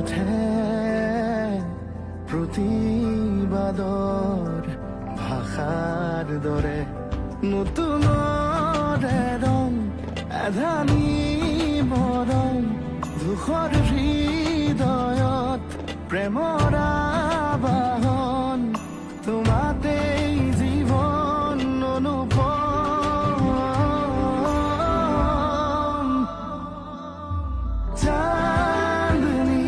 উঠে প্ৰতিবাদৰ ভাষাৰ দৰে নতুনৰে ৰং আধানি মৰম দুখৰ হৃদয়ত প্ৰেমৰ আবাহন তোমাতেই জীৱন অনুপম চাঁদনী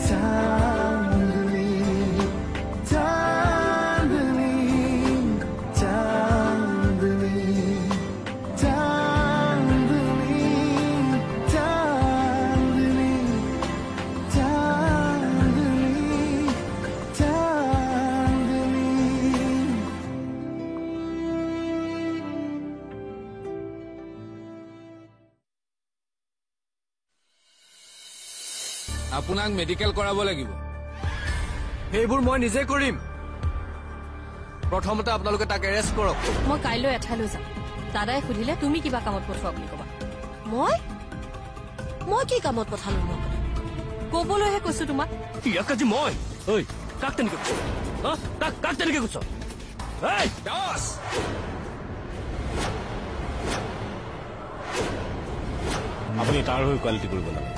চাঁদনী চাঁদনী চাঁদনী চাঁদনী চাঁদনী চাঁদনী চাঁদনী আপোনাক মেডিকেল কৰাব লাগিব সেইবোৰ মই নিজে কৰিম প্ৰথমতে আপোনালোকে তাক এৰেষ্ট কৰক মই কাইলৈ এঠাইলৈ যাম দাদাই সুধিলে তুমি কিবা কামত পঠোৱা বুলি কবা মই কি কামত পঠালো মই কবলৈহে কৈছো তোমাক ইয়াক আজি মই ঐ কাক তেনেকে কৈছ কাক তেনেকে কৈছ এই দাস আপুনি তাৰ হৈ কোৱালিটি কৰিব লাগে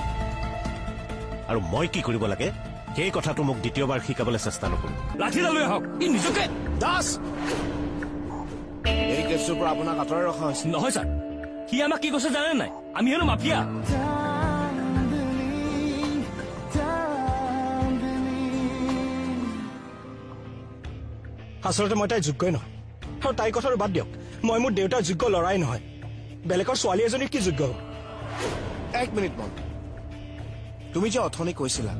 আৰু মই কি কৰিব লাগে সেই কথাটো মোক দ্বিতীয়বাৰ শিকাবলৈ চেষ্টা নকৰো লাঠিডাল লৈ আহক ই নিজকে দাস এই কেছটোৰ পৰা আপোনাক আঁতৰাই ৰখা হৈছে নহয় ছাৰ সি আমাক কি কৈছে জানে নাই আমি হেনো মাফিয়া আচলতে মই তাই যোগ্যই নহয় আৰু তাইৰ কথাটো বাদ দিয়ক মই মোৰ দেউতাৰ যোগ্য লৰাই নহয় বেলেগৰ ছোৱালী এজনী কি যোগ্য হ'ব এক মিনিট মন তুমি যে অথনি কৈছিলা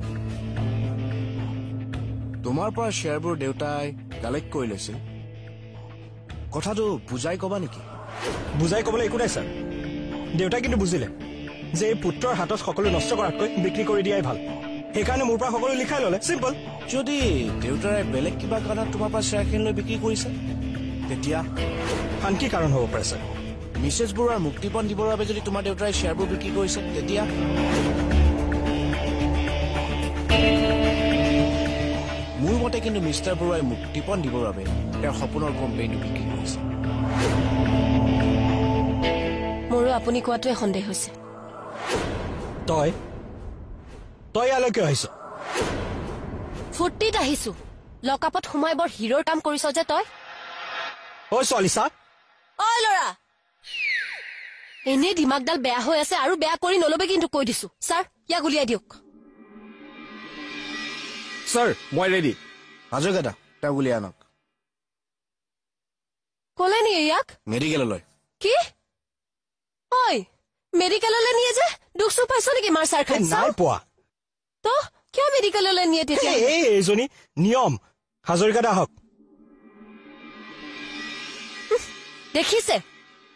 তোমাৰ পৰা শ্বেয়াৰবোৰ দেউতাই কালেক্ট কৰি লৈছিল কথাটো বুজাই কবা নেকি বুজাই ক'বলৈ একো নাই ছাৰ দেউতাই কিন্তু বুজিলে যে এই পুত্ৰৰ হাতত সকলো নষ্ট কৰাতকৈ বিক্ৰী কৰি দিয়াই ভাল সেইকাৰণে মোৰ পৰা সকলো লিখাই ল'লে চিম্পল যদি দেউতাৰে বেলেগ কিবা কাৰণত তোমাৰ পৰা শ্বেয়াৰখিনি লৈ বিক্ৰী কৰিছে তেতিয়া আন কি কাৰণ হ'ব পাৰে ছাৰ মিছেছ বৰুৱাৰ মুক্তিপণ দিবৰ বাবে যদি তোমাৰ দেউতাই শ্বেয়াৰবোৰ বিক্ৰী কৰিছে তেতিয়া মোৰ মতে কিন্তু মিষ্টাৰ বৰুৱাই মুক্তিপণ দিবৰ বাবে তেওঁৰ সপোনৰ কোম্পানীটো বিক্ৰী কৰিছে মোৰো আপুনি কোৱাটোৱে সন্দেহ হৈছে তই ইয়ালৈ কিয় আহিছ ফূৰ্তিত আহিছো লকআপত সোমাই বৰ হিৰোৰ কাম কৰিছ যে তই ঐ ছোৱালী চা ঐ ল'ৰা এনেই দিমাগডাল বেয়া হৈ আছে আৰু বেয়া কৰি নলবে কিন্তু কৈ দিছো ছাৰ ইয়াক উলিয়াই দিয়ক ছাৰ মই ৰেডি হাজৰিকাদা তেওঁক উলিয়াই আনক ক'লে নি ইয়াক মেডিকেললৈ কি ঐ মেডিকেললৈ নিয়ে যে দুখ চুখ পাইছ নেকি মাৰ ছাৰ খাই নাই পোৱা তো কিয় মেডিকেললৈ নিয়ে তেতিয়া এইজনী নিয়ম হাজৰিকাদা আহক দেখিছে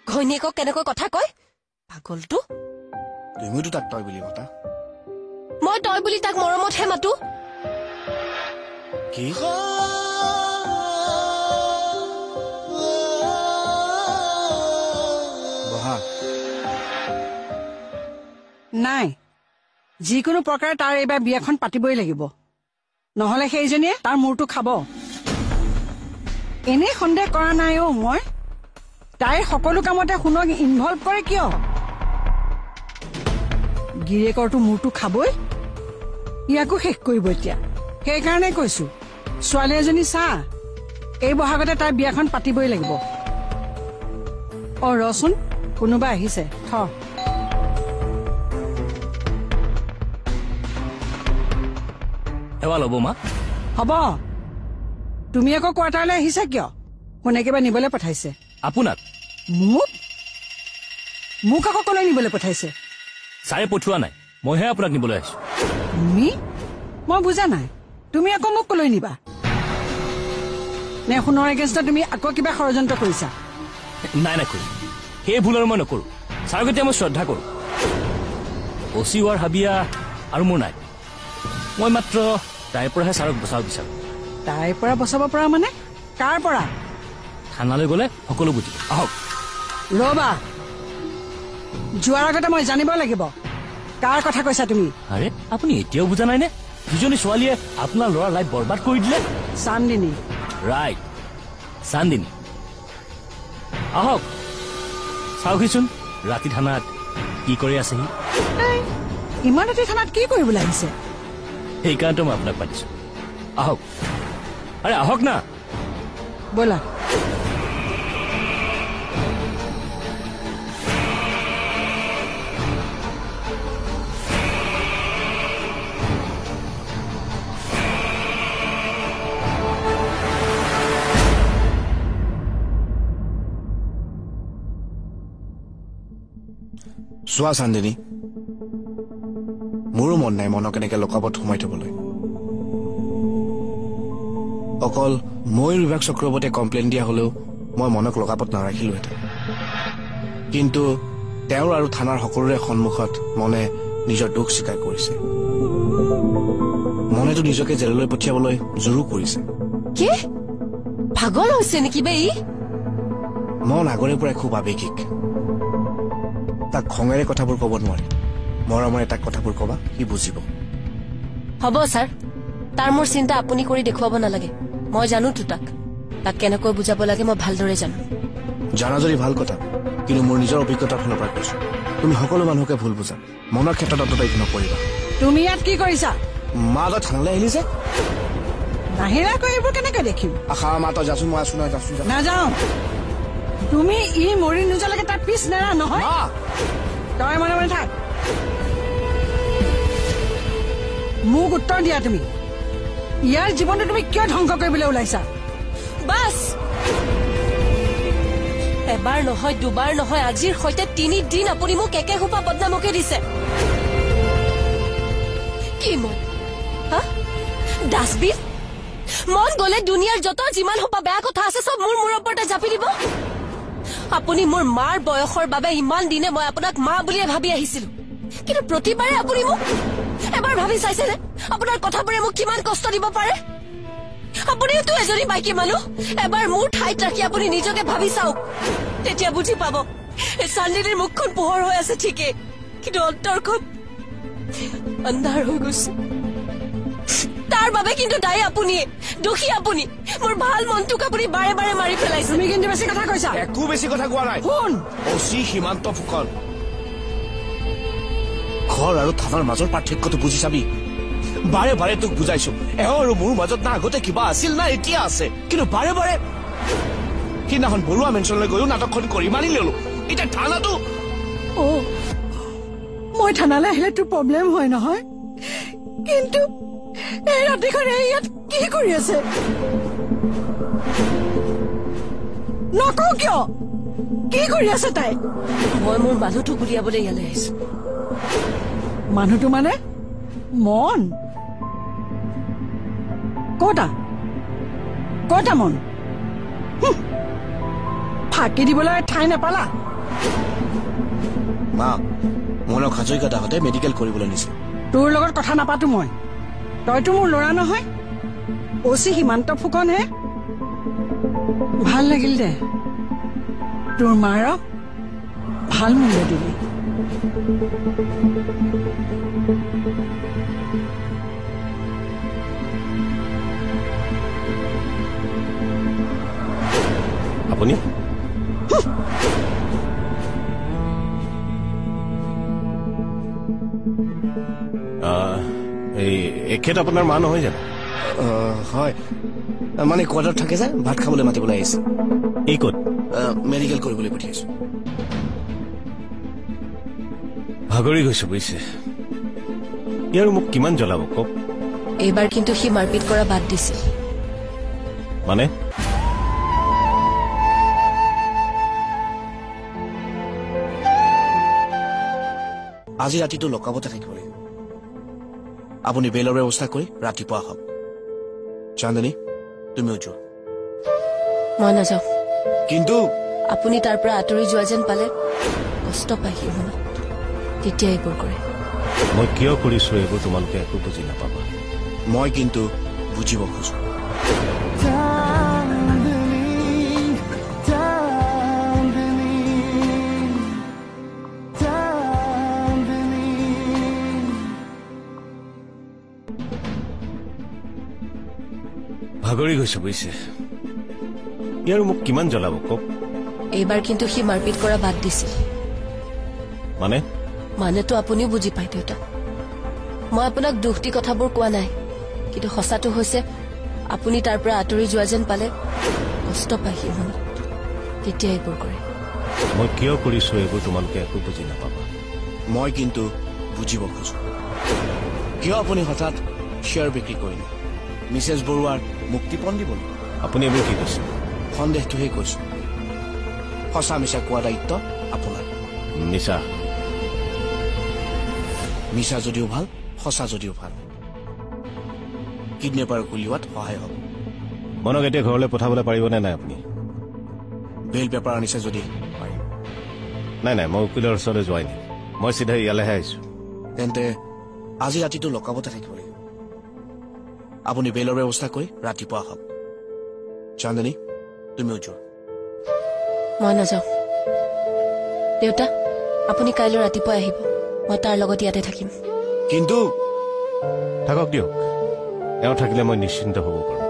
ঘৈণীয়েকক কেনেকৈ কথা কয় পাগলটো তুমিতো তাক তই বুলি মাতা মই তই বুলি তাক মৰমতহে মাতো কি বহা নাই যিকোনো প্ৰকাৰে তাৰ এইবাৰ বিয়াখন পাতিবই লাগিব নহলে সেইজনীয়ে তাৰ মূৰটো খাব এনেই সন্দেহ কৰা নাই মই তাইৰ সকলো কামতে শুনক ইনভলভ কৰে কিয় গিৰিয়েকৰটো মূৰটো খাবই ইয়াকো শেষ কৰিব এতিয়া সেইকাৰণে কৈছো ছোৱালী এজনী চা এই বহাগতে তাই বিয়াখন পাতিবই লাগিব ৰচোন কোনোবা আহিছে থ এৱা ল'ব মা হ'ব তুমি আকৌ কোৱাৰ্টাৰলৈ আহিছা কিয় কোনে কিবা নিবলৈ পঠাইছে আপোনাক মোক আকৌ কলৈ নিবলৈ পঠাইছে ছাৰে পঠোৱা নাই মইহে আপোনাক নিবলৈ আহিছো তুমি মই বুজা নাই তুমি আকৌ মোক কলৈ নিবা নে সোণৰ এগেইনষ্টত তুমি আকৌ কিবা ষড়যন্ত্ৰ কৰিছা নাই কৰি সেই ভুল আৰু মই নকৰো ছাৰক এতিয়া মই শ্ৰদ্ধা কৰো অচি হোৱাৰ হাবিয়া আৰু মোৰ নাই মই মাত্ৰ তাইৰ পৰাহে ছাৰক বচাব বিচাৰো তাইৰ পৰা বচাব পৰা মানে কাৰ পৰা থানালৈ গ'লে সকলো বুজিব আহক ৰবা যোৱাৰ আগতে মই জানিব লাগিব কাৰ কথা কৈছা তুমি? আৰে আপুনি এতিয়াও বুজা নাইনে? দুজনী ছোৱালীয়ে আপোনাৰ ল'ৰাৰ লাইফ বৰবাদ কৰি দিলে। চান্দিনী। ৰাইট, চান্দিনী। আহক চাওকহিচোন ৰাতি থানাত কি কৰি আছেহি। ইমান ৰাতি থানাত কি কৰিবলৈ আহিছে? সেইকাৰণেতো মই আপোনাক পাতিছো। আহক, আৰে আহক না। ব'লা। চোৱা চান্দিনী, মোৰো মন নাই মনক এনেকে লকাপত সোমাই থবলৈ। অকল মই বিভাগ চক্ৰৱৰ্তীয়ে কমপ্লেইন দিয়া হলেও মই মনক লকাপত নাৰাখিলোহেঁতেন। কিন্তু তেওঁৰ আৰু থানাৰ সকলোৰে সন্মুখত মনে নিজৰ দুখ স্বীকাৰ কৰিছে। মনেতো নিজকে জেললৈ পঠিয়াবলৈ জোৰো কৰিছে। কি পাগল হৈছে নেকি বে? মন আগৰে পৰাই খুব আৱেগিক। তাক খঙেৰে কথাবোৰ কব নোৱাৰি। মৰমেৰে তাক কথাবোৰ কবা, সি বুজিব। হ'ব ছাৰ, তাৰ মোৰ চিন্তা আপুনি কৰি দেখুৱাব নালাগে। মই জানোতো তাক কেনেকৈ বুজাব লাগে মই ভালদৰে জানো। জানা যদি ভাল কথা, কিন্তু মোৰ নিজৰ অভিজ্ঞতাৰ ফালৰ পৰা কৈছো, তুমি সকলো মানুহকে ভুল বুজা। মনৰ ক্ষেত্ৰত অন্তত এইটো নকৰিবা। তুমি ইয়াত কি কৰিছা? মা তই থানালৈ আহিলি যে? নাহিৰাকৈ এইবোৰ কেনেকৈ দেখিম? আশা মা তই যাচোন, মই আছো নহয়, যাচোন যা। নাযাওঁ। তুমি ই মৰি নোযোৱালৈকে তাৰ পিছ নেৰা নহয়। মা! তই মনে মনে থাক। মোক উত্তৰ দিয়া তুমি। ইয়াৰ জীৱনটো তুমি কিয় ধ্বংস কৰিবলৈ ওলাইছা? বাছ, এবাৰ নহয় দুবাৰ নহয়, আজিৰ সৈতে 3 দিন আপুনি মোক একে সোপা বদনামকে দিছে। কি মন হা? ডাষ্টবিন মন গলে দুনিয়াৰ যত যিমান সোপা বেয়া কথা আছে চব মোৰ ওপৰতে জাপি দিব। আপুনি মোৰ মাৰ বয়সৰ বাবে ইমান দিনে মই আপোনাক মা বুলিয়ে ভাবি আহিছিলো, কিন্তু প্ৰতিবাৰে আপুনি মোক এবাৰ ভাবি চাইছেনে আপোনাৰ কথাবোৰে মোক কিমান কষ্ট দিব পাৰে? আপুনিওতো এজনী মাইকী মানুহ। এবাৰ মোৰ ঠাইত ৰাখি আপুনি নিজকে ভাবি চাওক, তেতিয়া বুজি পাব। এই চান্দিনীৰ মুখখন পোহৰ হৈ আছে ঠিকেই, কিন্তু অন্তৰখন আন্ধাৰ হৈ গৈছে। তাৰ বাবে কিন্তু দায়ী আপুনিয়ে, দোষী আপুনি। মোৰ ভাল মনটোক আপুনি বাৰে বাৰে মাৰি পেলাইছে। তুমি কিন্তু বেছি কথা কৈছা। একো বেছি কথা কোৱা নাই। শুন, অচি সীমান্ত ফুকন, ঘৰ আৰু থানাৰ মাজৰ পাৰ্থক্যটো বুজি চাবি। বাৰে বাৰে তোক বুজাইছো, এওঁ আৰু মোৰ মাজত না আগতে কিবা আছিল না এতিয়া আছে, কিন্তু বাৰে বাৰে সিদিনাখন বৰুৱা মেনচনলৈ গৈও নাটকখন কৰি মানি ললো। এতিয়া থানাটো মই থানালৈ আহিলে তোৰ প্ৰব্লেম হয় নহয়, কিন্তু এই ৰাতিখন ইয়াত কি কৰি আছে নকওঁ কিয়? কি কৰি আছে তাই? মই মোৰ মানুহটোক উলিয়াবলৈ ইয়ালৈ আহিছো। মানুহটো মানে মন? কটা মন? ফাঁকি দিবলৈ ঠাই নাপালা? মা, মনক হাজৰিকাদাহঁতে মেডিকেল কৰিবলৈ নিছে। তোৰ লগত কথা নাপাতো মই। তইতো মোৰ ল'ৰা নহয়, অচি সীমান্ত ফুকনহে। ভাল লাগিল দে, তোৰ মাৰক ভাল মূল্য দিলি। আপুনি এখেত আপোনাৰ মা নহয় জানো? হয়, মানে কোৱাৰ্টাৰত থাকে যে, ভাত খাবলৈ মাতিবলৈ আহিছে। এই ক'ত? মেডিকেল কৰিবলৈ পঠিয়াইছো। ভাগৰি গৈছো বুজিছে। ইয়াৰ মোক কিমান জ্বলাব কওক। এইবাৰ কিন্তু সি মাৰপিট কৰা বাদ দিছিল। মানে আজি ৰাতিটো লকাবতে থাকিব লাগিব। আপুনি বেলৰ ব্যৱস্থা কৰি ৰাতিপুৱা আহক। চান্দনী, তুমিও যোৱা। মই নাযাওঁ। কিন্তু আপুনি তাৰ পৰা আঁতৰি যোৱা যেন পালে কষ্ট পায় সি মনত, তেতিয়া এইবোৰ কৰে। মই কিয় কৰিছো এইবোৰ তোমালোকে একো বুজি নাপাবা। মই কিন্তু বুজিব খোজো। ভাগৰি গৈছো বুজিছে ই আৰু মোক কিমান জ্বলাব কওক এইবাৰ কিন্তু সি মাৰপিট কৰা বাদ দিছিল মানেতো আপুনিও বুজি পায় দেউতা মই আপোনাক দুখ দি কথাবোৰ কোৱা নাই কিন্তু সঁচাটো হৈছে আপুনি তাৰ পৰা আঁতৰি যোৱা যেন পালে কষ্ট পায় সি মনত তেতিয়া এইবোৰ কৰে মই কিয় কৰিছো এইবোৰ তোমালোকে একো বুজি নাপাবা মই কিন্তু বুজিব খোজো কিয় আপুনি হঠাৎ শ্বেয়াৰ বিক্ৰী কৰিলে মিছেছ বৰুৱাৰ মুক্তিপণ দিবলৈ আপুনি এইবোৰ কি কৈছে সন্দেহটোহে কৈছো সঁচা মিছা কোৱা দায়িত্ব আপোনাৰ নিচা মিছা যদিও ভাল সঁচা যদিও ভাল কিডনেপাৰক উলিওৱাত সহায় হ'ব মনক এতিয়া ঘৰলৈ পঠাবলৈ পাৰিবনে নাই আপুনি বেল পেপাৰ আনিছে যদি পাৰিম নাই মই উকিলৰ ওচৰলৈ যোৱাই নাই মই চিধাই ইয়ালৈহে আহিছো তেন্তে আজি ৰাতিটো লকাবতে থাকিব লাগিব আপুনি বেলৰ ব্যৱস্থা কৰি ৰাতিপুৱা আহক চান্দনী তুমিও যোৱা মই নাযাওঁ দেউতা আপুনি কাইলৈ ৰাতিপুৱা আহিব মই তাৰ লগত ইয়াতে থাকিম কিন্তু থাকক দিয়ক এওঁ থাকিলে মই নিশ্চিন্ত হ'ব পাৰোঁ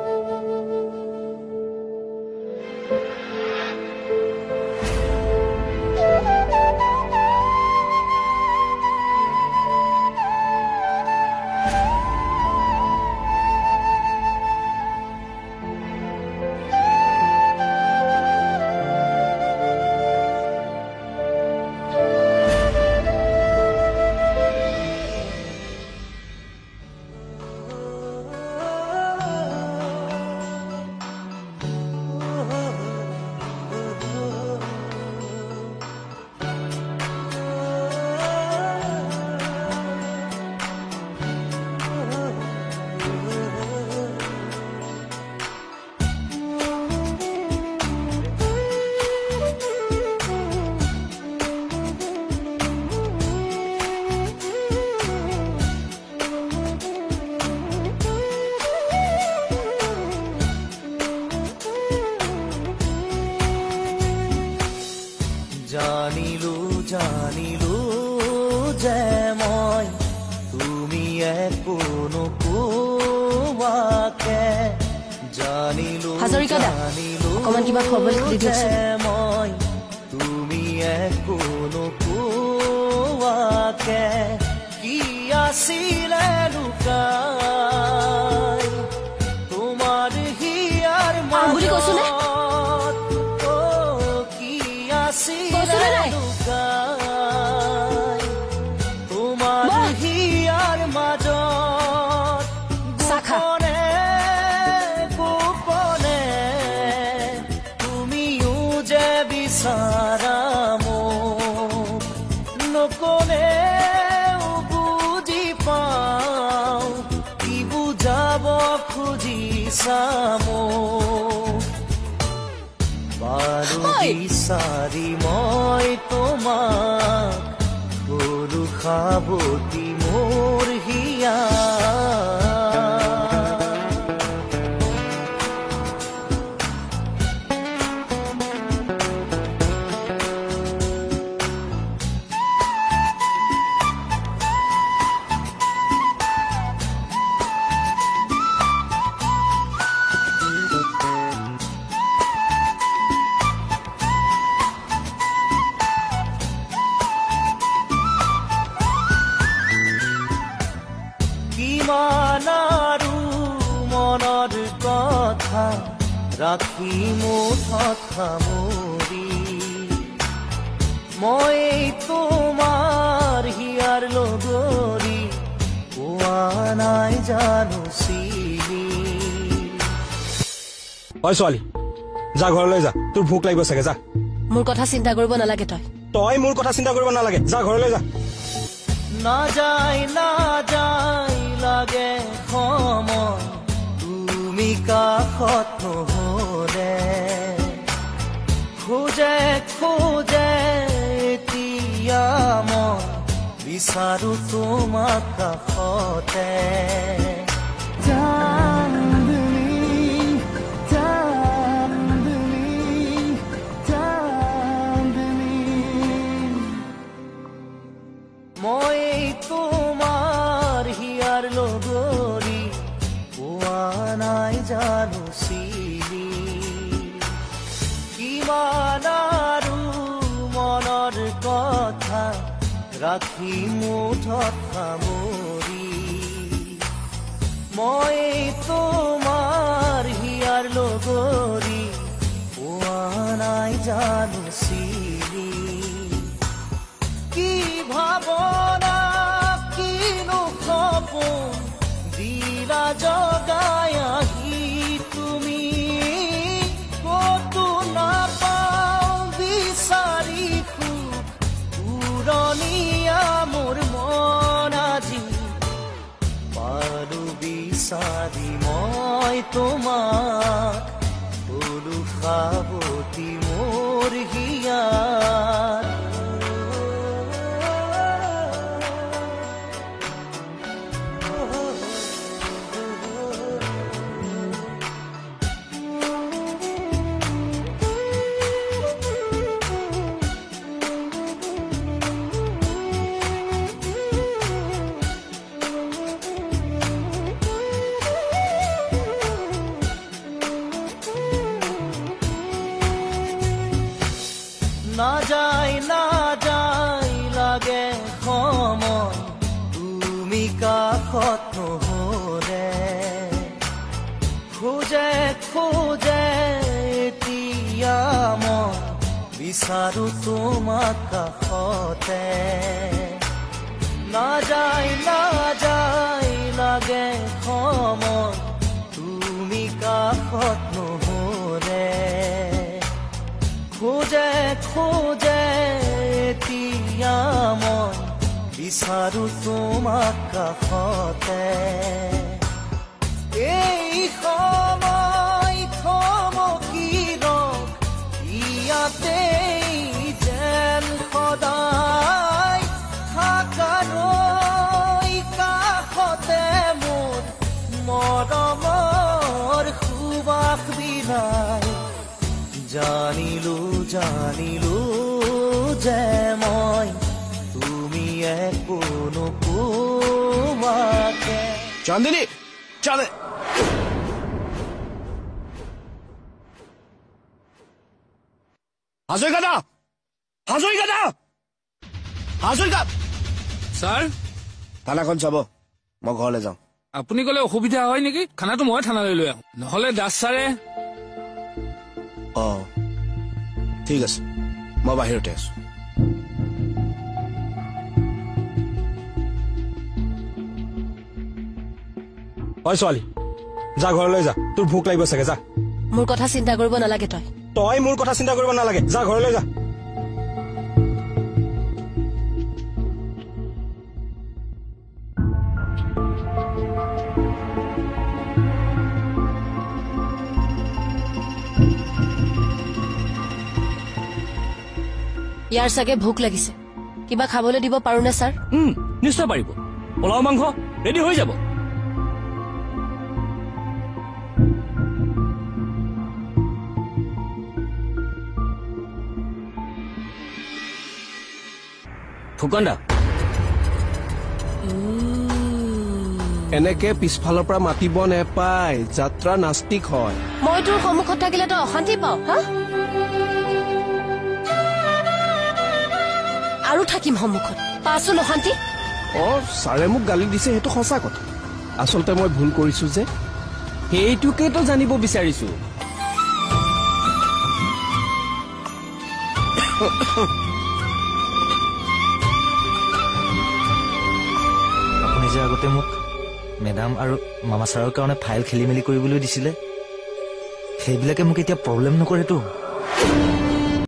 জানিলো যে মই তুমি একো নোকোৱাকে জানিলো হাজৰিকা দা, অকমান কিবা খবৰ দি দিয়কচোন। মই তুমি একো নোকোৱাকে কি আছিলে লুকাই তোমাৰ হিয়াৰ বুলি কৈছো নে? কৈছো নে নাই? তোমাৰ হিয়াৰ মাজত চাখা গোপনে তুমিও যে বিচাৰা মোক নকলে বুজি পাওঁ কি বুজাব খুজিছা মোক বাৰু বিচাৰি মই তোমাক গৰু খাবতি মোৰ হিয়া কিমান আৰু মনৰ কথা ৰাখি মুঠত সামৰি মই তোমাৰ হিয়াৰ লগৰী পোৱা নাই জানো চিনি ঐ ছোৱালী যা ঘৰলৈ যা তোৰ ভোক লাগিব চাগে যা মোৰ কথা চিন্তা কৰিব নালাগে তই মোৰ কথা চিন্তা কৰিব নালাগে যা ঘৰলৈ যা নাযায় লাগে সময় তুমি কাষত নহলে খোজে এতিয়া মই বিচাৰো তোমাক কাষতে মই তোমাৰ হিয়াৰ লগত লগৰী পোৱা নাই জানো চিনি কিমান আৰু মনৰ কথা ৰাখি মুঠত সামৰি মই তোমাৰ হিয়াৰ লগৰী পোৱা নাই জানো চিনি কি ভাৱনা কিনো সপোন দিলা জগাই আহি তুমি কতো নাপাওঁ বিচাৰি পুৰণীয়া মোৰ মন আজি পাৰো বিচাৰি মই তোমাক বোলো সাৱতি মোৰ হিয়াৰ না যায় লাগে সময় তুমি কাষত নহলে খোজে খোজে এতিয়া মই বিচাৰো তোমাক কাষতে না যায় লাগে সময় তুমি কাষত নহলে খোজে খোজে এতিয়া মই বিচাৰো তোমাক কাষতে এই সময় থমকি ৰখ ইয়াতে যেন সদায় থাকালৈ কাষতে মোৰ মৰমৰ সুবাস বিলাই জানিলো যে মই তুমি একো নোপোৱাকে চান্দিনী চালে হাজৰিকা ছাৰ থানাখন চাব মই ঘৰলৈ যাওঁ আপুনি গলে অসুবিধা হয় নেকি খানাটো মই থানালৈ লৈ আহোঁ নহলে দাস ছাৰে অ ঠিক আছে মই বাহিৰতে আছো ঐ ছোৱালী যা ঘৰলৈ যা তোৰ ভোক লাগিব চাগে যা মোৰ কথা চিন্তা কৰিব নালাগে তই মোৰ কথা চিন্তা কৰিব নালাগে যা ঘৰলৈ যা ইয়াৰ চাগে ভোক লাগিছে কিবা খাবলৈ দিব পাৰো নে ছাৰ নিশ্চয় পাৰিব পোলাও মাংস ৰেডি হৈ যাব ফুকন দা এনেকে পিছফালৰ পৰা মাতিব নেপায় যাত্ৰা নাস্তিক হয় মই তোৰ সন্মুখত থাকিলে তই অশান্তি পাও হা আৰু থাকিম সন্মুখত পাচোন অশান্তি ছাৰে মোক গালি দিছে সেইটো সঁচা কথা আচলতে মই ভুল কৰিছো যে সেইটোকেতো জানিব বিচাৰিছো আপুনি যে আগতে মোক মেডাম আৰু মামা ছাৰৰ কাৰণে ফাইল খেলি মেলি কৰিবলৈ দিছিলে সেইবিলাকে মোক এতিয়া প্ৰব্লেম নকৰেতো